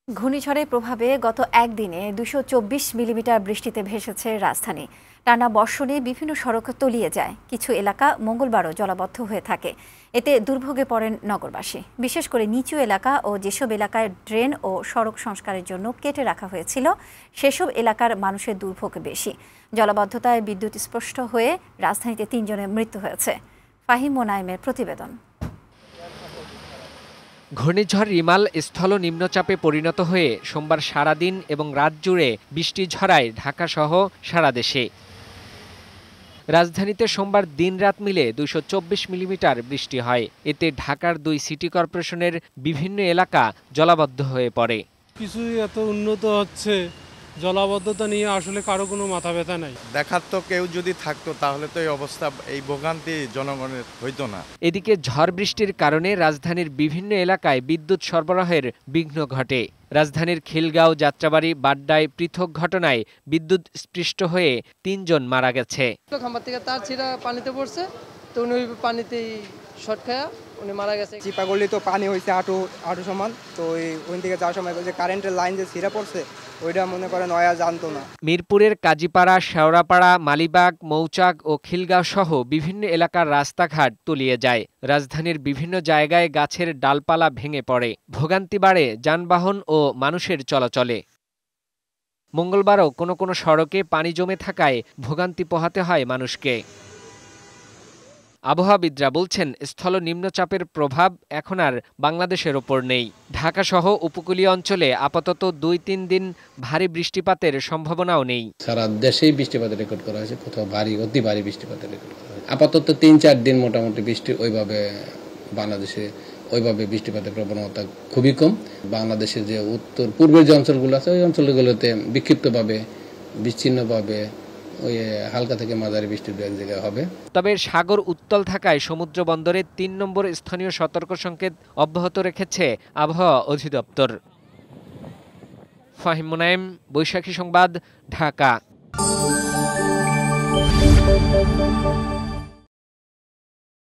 ঘূর্ণিঝড়ের প্রভাবে গত একদিনে ২২৪ মিলিমিটার বৃষ্টিতে ভেসেছে রাজধানী। টানা বর্ষণে বিভিন্ন সড়ক তলিয়ে যায়, কিছু এলাকা মঙ্গলবারও জলাবদ্ধ হয়ে থাকে। এতে দুর্ভোগে পড়েন নগরবাসী, বিশেষ করে নিচু এলাকা ও যেসব এলাকায় ড্রেন ও সড়ক সংস্কারের জন্য কেটে রাখা হয়েছিল সেসব এলাকার মানুষের দুর্ভোগ বেশি। জলাবদ্ধতায় বিদ্যুৎ স্পষ্ট হয়ে রাজধানীতে ৩ জনের মৃত্যু হয়েছে। ফাহিম মোনায়েমের প্রতিবেদন। ঘূর্ণিঝড় রিমাল স্থল নিম্নচাপে পরিণত হয়ে সোমবার সারাদিন এবং রাত জুড়ে বৃষ্টি ঝরায় ঢাকাসহ সারা দেশে। রাজধানীতে সোমবার দিন-রাত মিলে ২২৪ মিলিমিটার বৃষ্টি হয়। এতে ঢাকার ২ সিটি কর্পোরেশনের বিভিন্ন এলাকা জলাবদ্ধ হয়ে পড়ে। কিছুই এত উন্নত হচ্ছে, জলাবদ্ধতা নিয়ে আসলে কারো কোনো মাথা ব্যথা নাই। দেখার তো কেউ যদি থাকতো তাহলে তো এই অবস্থা, এই ভোগান্তি জনগণের হইতো না। এদিকে ঝড় বৃষ্টির কারণে রাজধানীর বিভিন্ন এলাকায় বিদ্যুৎ সরবরাহের বিঘ্ন ঘটে। রাজধানীর খিলগাঁও, যাত্রাবাড়ী, বাড্ডায় পৃথক ঘটনায় বিদ্যুৎ স্পৃষ্ট হয়ে ৩ জন মারা গেছে। খাম্বার থেকে তার ছিঁড়া পানিতে পড়ছে, তো উনি পানিতেই শর্ট খায়া উনি মারা গেছে। চিপাগলি তো পানি হয়েছে আটু সমান, তো ওই থেকে যাওয়ার সময় বলছে কারেন্টের লাইন যে ছিঁড়া পড়ছে ওইটা মনে করেন নয়া জানতো না। মিরপুরের কাজীপাড়া, শেওড়াপাড়া, মালিবাগ, মৌচাক ও খিলগাঁও সহ বিভিন্ন এলাকার রাস্তাঘাট তলিয়ে যায়। রাজধানীর বিভিন্ন জায়গায় গাছের ডালপালা ভেঙে পড়ে। ভোগান্তি বাড়ে যানবাহন ও মানুষের চলাচলে। মঙ্গলবারও কোনো কোনো সড়কে পানি জমে থাকায় ভোগান্তি পোহাতে হয় মানুষকে। আবহাওয়াবিদরা বলছেন, স্থল নিম্নচাপের প্রভাব এখন আর বাংলাদেশের ওপর নেই। ঢাকাসহ উপকূলীয় অঞ্চলে আপাতত ২-৩ দিন ভারী বৃষ্টিপাতের সম্ভাবনাও নেই। সারা দেশেই বৃষ্টিপাতের রেকর্ড করা হয়েছে, কোথাও অতি ভারী বৃষ্টিপাতের রেকর্ড করা হয়েছে। আপাতত ৩-৪ দিন মোটামুটি বৃষ্টি ওইভাবে বাংলাদেশে বৃষ্টিপাতের প্রবণতা খুবই কম। বাংলাদেশের যে উত্তর পূর্বের যে অঞ্চলগুলো আছে ওই অঞ্চলগুলোতে বিক্ষিপ্তভাবে, বিচ্ছিন্নভাবে ওই হালকা থেকে মাঝারি বৃষ্টি দু এক জায়গায় হবে। তবে সাগর উত্তাল থাকায় সমুদ্র বন্দরে ৩ নম্বর স্থানীয় সতর্ক সংকেত অব্যাহত রেখেছে আবহাওয়া অধিদপ্তর। ফাহিম মোনায়েম, বৈশাখী সংবাদ, ঢাকা।